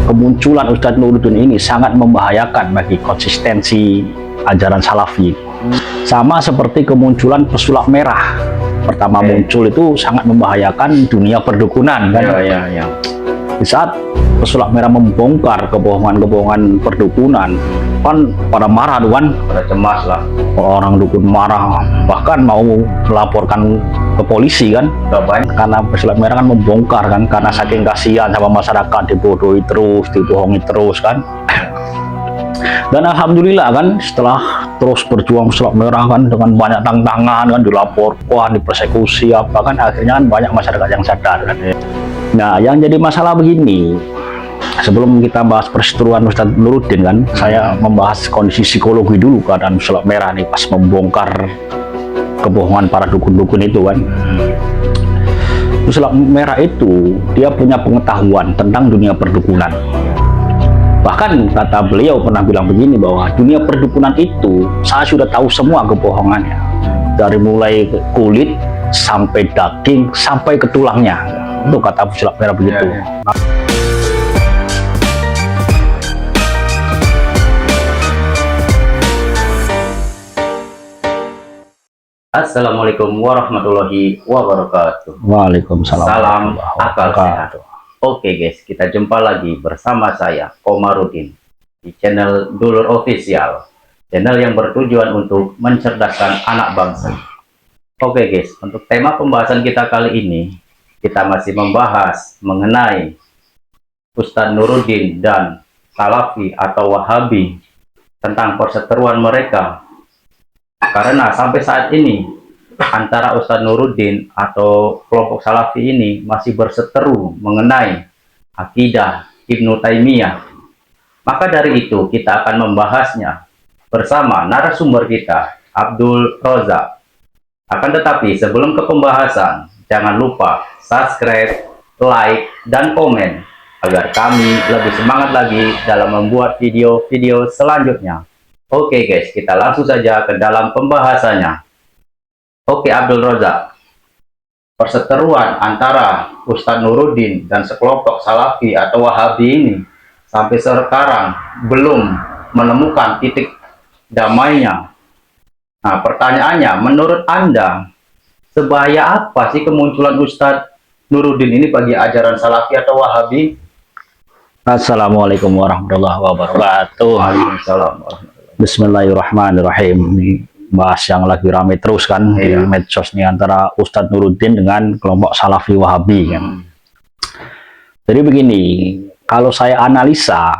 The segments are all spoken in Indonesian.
kemunculan Ustadz Nuruddin ini sangat membahayakan bagi konsistensi ajaran Salafi. Sama seperti kemunculan pesulap merah pertama muncul itu sangat membahayakan dunia perdukunan kan. Di saat pesulap merah membongkar kebohongan perdukunan, kan pada marah kan, pada cemas lah, orang dukun marah, bahkan mau melaporkan ke polisi kan, karena pesulap merah kan membongkar kan, karena saking kasihan sama masyarakat, dibodohi terus, dibohongi terus kan. Dan alhamdulillah kan, setelah terus berjuang pesulap merah kan dengan banyak tantangan kan, dilaporkan, dipersekusi apa kan, akhirnya kan banyak masyarakat yang sadar kan. Nah, yang jadi masalah begini, sebelum kita bahas perseteruan Ustadz Nuruddin kan, saya membahas kondisi psikologi dulu keadaan pesulap merah nih pas membongkar kebohongan para dukun-dukun itu kan. Pesulap merah itu dia punya pengetahuan tentang dunia perdukunan. Bahkan kata beliau pernah bilang begini, bahwa dunia perdukunan itu saya sudah tahu semua kebohongannya, dari mulai kulit sampai daging sampai ke tulangnya. Itu kata pesulap merah begitu. Assalamualaikum warahmatullahi wabarakatuh. Waalaikumsalam. Salam akal sehat. Oke guys, kita jumpa lagi bersama saya Komarudin di channel Dulur Official, channel yang bertujuan untuk mencerdaskan anak bangsa. Oke guys, untuk tema pembahasan kita kali ini, kita masih membahas mengenai Ustadz Nuruddin dan Salafi atau Wahabi, tentang perseteruan mereka. Karena sampai saat ini antara Ustadz Nuruddin atau kelompok Salafi ini masih berseteru mengenai akidah Ibnu Taimiyah. Maka dari itu kita akan membahasnya bersama narasumber kita, Abdul Rozak. Akan tetapi sebelum ke pembahasan, jangan lupa subscribe, like, dan komen agar kami lebih semangat lagi dalam membuat video-video selanjutnya. Oke guys, kita langsung saja ke dalam pembahasannya. Oke Abdul Rozak, perseteruan antara Ustadz Nuruddin dan sekelompok Salafi atau Wahabi ini sampai sekarang belum menemukan titik damainya. Nah, pertanyaannya, menurut Anda, sebahaya apa sih kemunculan Ustadz Nuruddin ini bagi ajaran Salafi atau Wahabi? Assalamualaikum warahmatullahi wabarakatuh. Waalaikumsalam. Bismillahirrahmanirrahim. Ini bahas yang lagi rame terus kan di medsos nih, antara Ustadz Nuruddin dengan kelompok Salafi Wahabi kan. Jadi begini, kalau saya analisa,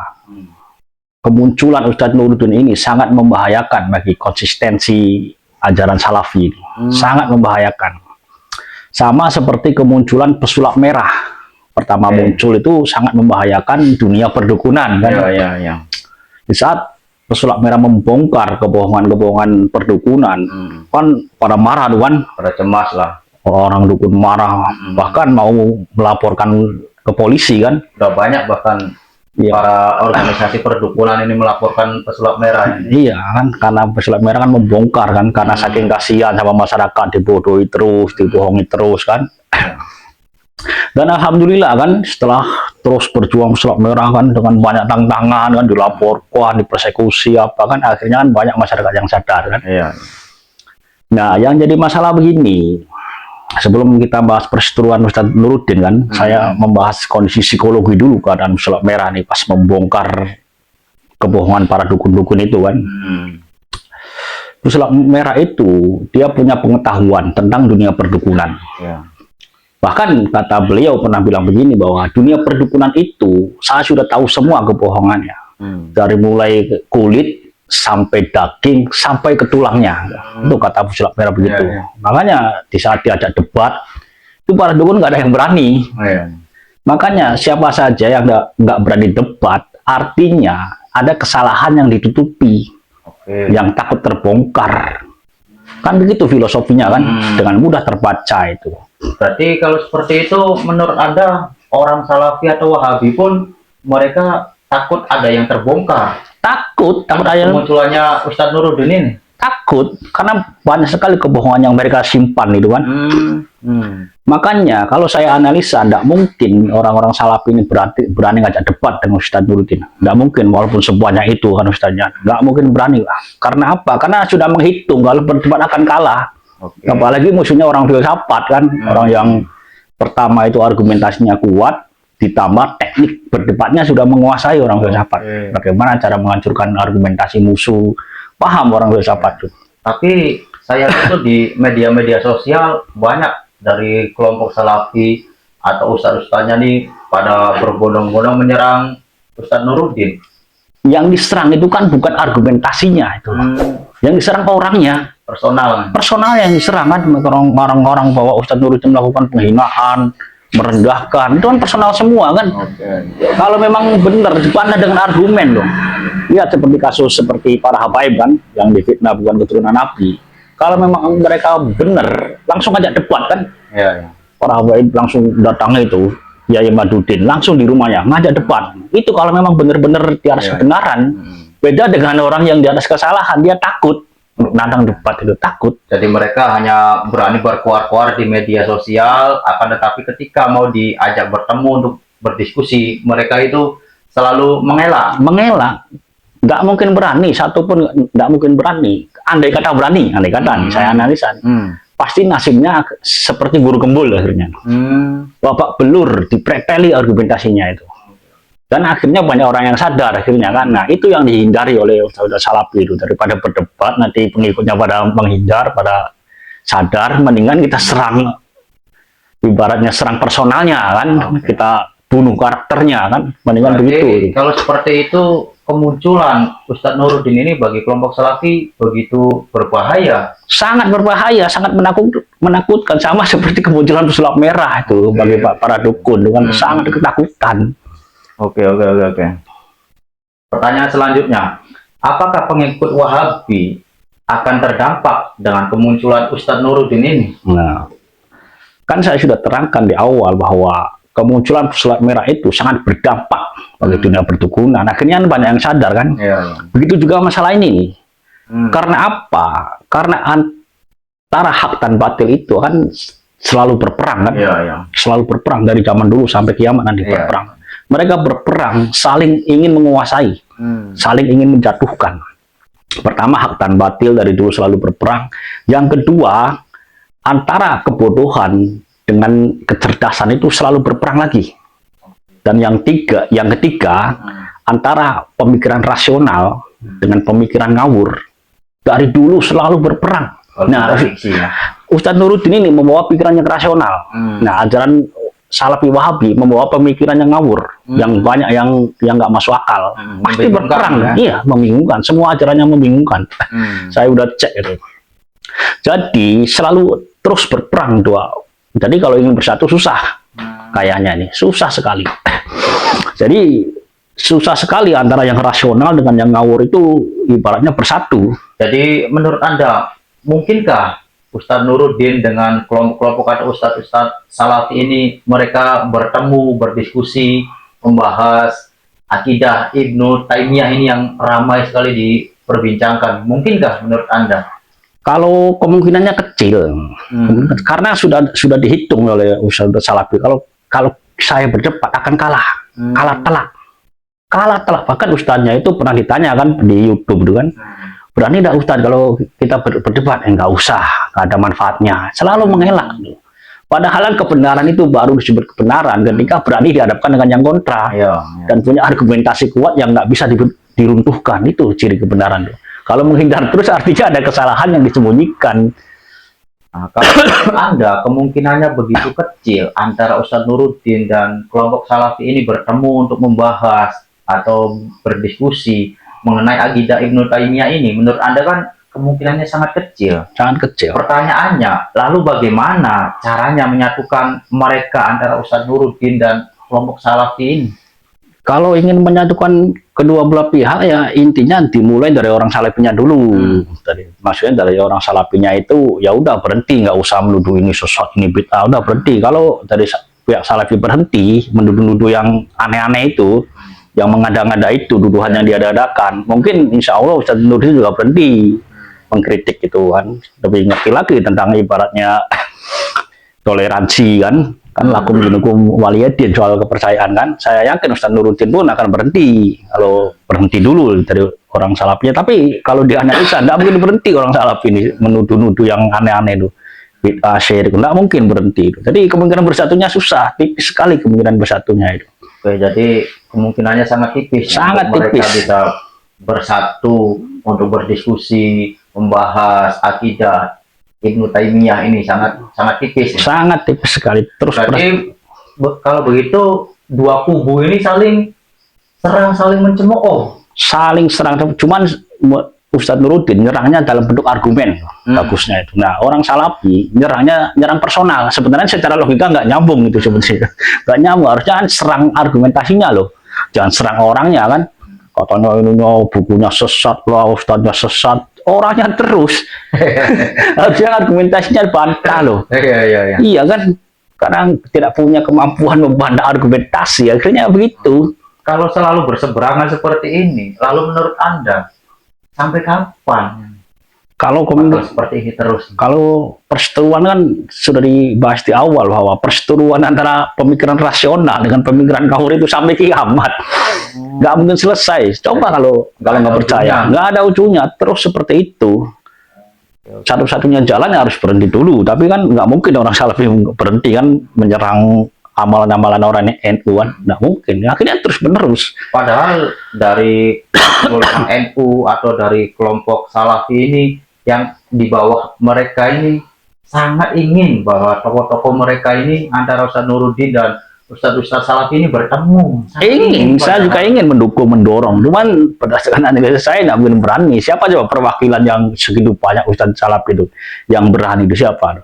kemunculan Ustadz Nuruddin ini sangat membahayakan bagi konsistensi ajaran Salafi. Sangat membahayakan. Sama seperti kemunculan pesulap merah pertama muncul itu sangat membahayakan dunia perdukunan kan. Di saat pesulap merah membongkar kebohongan perdukunan, kan pada marah kan, pada cemas lah, orang dukun marah, bahkan mau melaporkan ke polisi kan. udah banyak bahkan para organisasi perdukunan ini melaporkan pesulap merah ini. Iya kan, karena pesulap merah kan membongkar kan, karena saking kasihan sama masyarakat, dibodohi terus, dibohongi terus kan. Dan alhamdulillah kan, setelah terus berjuang pesulap merah kan dengan banyak tantangan kan, dilaporkan, dipersekusi apa kan, akhirnya kan banyak masyarakat yang sadar kan. Nah, yang jadi masalah begini, sebelum kita bahas perseteruan Ustadz Nuruddin kan, saya membahas kondisi psikologi dulu keadaan pesulap merah nih pas membongkar kebohongan para dukun-dukun itu kan. Pesulap merah itu dia punya pengetahuan tentang dunia perdukunan. Bahkan kata beliau pernah bilang begini, bahwa dunia perdukunan itu saya sudah tahu semua kebohongannya, dari mulai kulit sampai daging sampai ke tulangnya. Itu kata pesulap merah begitu. Makanya di saat diajak debat itu para dukun nggak ada yang berani. Makanya siapa saja yang nggak berani debat, artinya ada kesalahan yang ditutupi, yang takut terbongkar. Kan begitu filosofinya kan, dengan mudah terbaca itu. Berarti kalau seperti itu, menurut Anda, orang Salafi atau Wahabi pun mereka takut ada yang terbongkar? Takut ada yang munculannya Ustadz Nuruddin ini? Takut, karena banyak sekali kebohongan yang mereka simpan itu kan. Makanya kalau saya analisa, tidak mungkin orang-orang Salafi ini berani ngajak debat dengan Ustadz Nuruddin. Tidak mungkin, walaupun sebanyak itu kan Ustadznya. Tidak mungkin berani lah. Karena apa? Karena sudah menghitung kalau berdebat akan kalah. Oke. Apalagi musuhnya orang filsafat kan, orang yang pertama itu argumentasinya kuat, ditambah teknik berdebatnya sudah menguasai orang filsafat. Bagaimana cara menghancurkan argumentasi musuh? Paham orang filsafat itu. Tapi saya itu di media-media sosial banyak dari kelompok Salafi atau ustadz-ustadznya nih pada berbondong-bondong menyerang Ustadz Nuruddin. Yang diserang itu kan bukan argumentasinya itu. Yang diserang orangnya. Personal yang diserang kan, orang-orang bahwa Ustadz Nuruddin melakukan penghinaan, merendahkan, itu kan personal semua kan. Kalau memang benar dipandang dengan argumen loh. Lihat seperti kasus seperti para habaib kan, yang difitnah bukan keturunan Nabi. Kalau memang mereka benar, langsung ajak debat kan. Para habaib langsung datang itu, Yai Madudin, langsung di rumahnya, ngajak debat. Itu kalau memang benar-benar di atas kebenaran. Beda dengan orang yang di atas kesalahan, dia takut. Nantang debat itu takut. Jadi mereka hanya berani berkuar-kuar di media sosial, akan tetapi ketika mau diajak bertemu untuk berdiskusi, mereka itu selalu mengelak. Nggak mungkin berani, satu pun nggak mungkin berani. Andai kata berani, saya analisa. Pasti nasibnya seperti guru gembul akhirnya. Bapak belur, dipreteli argumentasinya itu. Dan akhirnya banyak orang yang sadar akhirnya kan. Nah itu yang dihindari oleh Ustadz Salafi itu. Daripada berdebat, nanti pengikutnya pada menghindar, pada sadar, mendingan kita serang, ibaratnya serang personalnya kan. Kita bunuh karakternya kan, mendingan begitu. Kalau seperti itu, kemunculan Ustadz Nuruddin ini bagi kelompok Salafi begitu berbahaya. Sangat berbahaya, sangat menakutkan, sama seperti kemunculan pesulap merah itu bagi para dukun dengan sangat ketakutan. Oke. Pertanyaan selanjutnya, apakah pengikut Wahabi akan terdampak dengan kemunculan Ustadz Nuruddin ini? Nah, kan saya sudah terangkan di awal bahwa kemunculan pesulap merah itu sangat berdampak bagi dunia perdukunan. Akhirnya banyak yang sadar kan. Begitu juga masalah ini. Karena apa? Karena antara hak dan batil itu kan selalu berperang kan. Selalu berperang dari zaman dulu sampai kiamat nanti berperang. Mereka berperang saling ingin menguasai, saling ingin menjatuhkan. Pertama, hak dan batil dari dulu selalu berperang. Yang kedua, antara kebodohan dengan kecerdasan itu selalu berperang lagi. Dan yang ketiga, antara pemikiran rasional dengan pemikiran ngawur dari dulu selalu berperang. Nah, Ustadz Nuruddin ini membawa pikirannya rasional. Nah, ajaran Salafi Wahabi membawa pemikiran yang ngawur, yang banyak yang nggak masuk akal. Pasti berperang, iya, membingungkan. Semua ajarannya membingungkan. Saya udah cek itu. Jadi selalu terus berperang dua. Jadi kalau ingin bersatu susah, kayaknya nih susah sekali. Jadi susah sekali antara yang rasional dengan yang ngawur itu ibaratnya bersatu. Jadi menurut Anda, mungkinkah Ustadz Nuruddin dengan kelompok-kelompok atau Ustadz Salafi ini mereka bertemu, berdiskusi, membahas akidah Ibnu Taimiyah ini yang ramai sekali diperbincangkan? Mungkinkah menurut Anda? Kalau kemungkinannya kecil, karena sudah dihitung oleh Ustadz Salafi. Kalau saya berdebat akan kalah telak. Bahkan ustadznya itu pernah ditanya kan di YouTube itu kan, berani tidak Ustadz kalau kita berdebat? Enggak usah, nggak ada manfaatnya. Selalu mengelak. Padahal kebenaran itu baru disebut kebenaran ketika berani dihadapkan dengan yang kontra dan punya argumentasi kuat yang nggak bisa diruntuhkan. Itu ciri kebenaran tuh. Kalau menghindar terus artinya ada kesalahan yang disembunyikan. Nah, kalau Anda kemungkinannya begitu kecil antara Ustadz Nuruddin dan kelompok Salafi ini bertemu untuk membahas atau berdiskusi mengenai akidah Ibnu Taimiyah ini, menurut Anda kan kemungkinannya sangat kecil. Sangat kecil. Pertanyaannya, lalu bagaimana caranya menyatukan mereka antara Ustadz Nuruddin dan kelompok Salafi ini? Kalau ingin menyatukan kedua belah pihak ya intinya dimulai dari orang Salafinya dulu. Maksudnya dari orang Salafinya itu ya udah berhenti, nggak usah menuduh ini sesat, ini bid'ah, udah berhenti. Kalau dari pihak Salafi berhenti menuduh-nuduh yang aneh-aneh itu, yang mengada-ngada itu, tuduhan yang diada-adakan, mungkin insya Allah Ustadz Nuruddin juga berhenti mengkritik itu kan, lebih ngerti lagi tentang ibaratnya toleransi kan lakum dinukum waliyadin, soal kepercayaan kan. Saya yakin Ustaz Nuruddin pun akan berhenti kalau berhenti dulu dari orang Salafinya. Tapi kalau dianalisa tidak mungkin berhenti orang Salafi ini menuduh-nuduh yang aneh-aneh itu, bid'ah syirik, tidak mungkin berhenti itu. Jadi kemungkinan bersatunya susah, tipis sekali kemungkinan bersatunya itu. Oke, jadi kemungkinannya sangat tipis. Sangat untuk mereka tipis. bisa bersatu untuk berdiskusi, membahas akidah Ibnu Taimiyah ini sangat tipis. Sangat tipis sekali. Terus berarti kalau begitu dua kubu ini saling serang, saling mencemooh. Saling serang, cuman Ustadz Nuruddin nyerangnya dalam bentuk argumen, bagusnya itu. Nah, orang Salafi nyerang personal. Sebenarnya secara logika nggak nyambung itu sebenarnya, nggak nyambung. Harusnya kan serang argumentasinya loh, jangan serang orangnya kan. Katanya ini bukunya sesat lah, ustadznya sesat, orangnya terus. Harusnya argumentasinya bantah loh. Iya kan, karena tidak punya kemampuan membantah argumentasi, akhirnya begitu. Kalau selalu berseberangan seperti ini, lalu menurut Anda sampai kapan? Kalau seperti ini terus. Kalau perseteruan kan sudah dibahas di awal bahwa perseteruan antara pemikiran rasional dengan pemikiran kafir itu sampai kiamat. Nggak mungkin selesai. Coba kalau nggak percaya, nggak ada ujungnya. Terus seperti itu. Satu-satunya jalan harus berhenti dulu. Tapi kan nggak mungkin orang Salafi berhenti kan menyerang amalan-amalan orang NU kan, nggak mungkin. Akhirnya terus menerus. Padahal dari NU atau dari kelompok Salafi ini yang di bawah mereka ini sangat ingin bahwa tokoh-tokoh mereka ini antara Ustaz Nuruddin dan Ustaz-Ustaz Salafi ini bertemu. Ingin, saya juga ingin mendukung, mendorong. Cuman berdasarkan analisis saya nggak mungkin berani. Siapa coba perwakilan yang segitu banyak Ustaz Salafi itu yang berani itu siapa?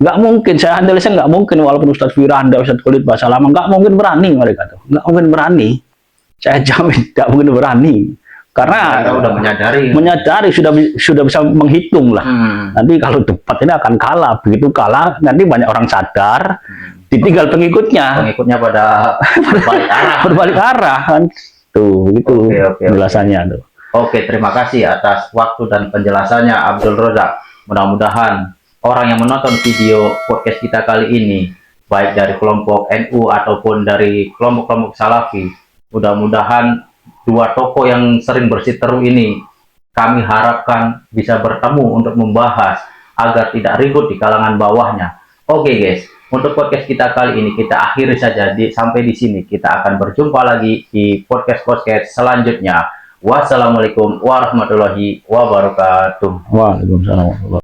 Nggak mungkin, saya analisis nggak mungkin, walaupun Ustadz Firanda, Ustadz Khalid Basalamah, nggak mungkin berani mereka tuh, nggak mungkin berani, saya jamin nggak mungkin berani, karena mereka udah menyadari sudah bisa menghitung lah. Nanti kalau debat ini akan kalah, begitu kalah nanti banyak orang sadar, ditinggal pengikutnya pada berbalik arah kan, tuh itu penjelasannya tuh. Oke, terima kasih atas waktu dan penjelasannya Abdul Rozak. Mudah-mudahan orang yang menonton video podcast kita kali ini, baik dari kelompok NU ataupun dari kelompok-kelompok Salafi, mudah-mudahan dua tokoh yang sering bersiteru ini kami harapkan bisa bertemu untuk membahas agar tidak ribut di kalangan bawahnya. Oke guys, untuk podcast kita kali ini kita akhiri saja sampai di sini. Kita akan berjumpa lagi di podcast selanjutnya. Wassalamualaikum warahmatullahi wabarakatuh. Waalaikumsalam.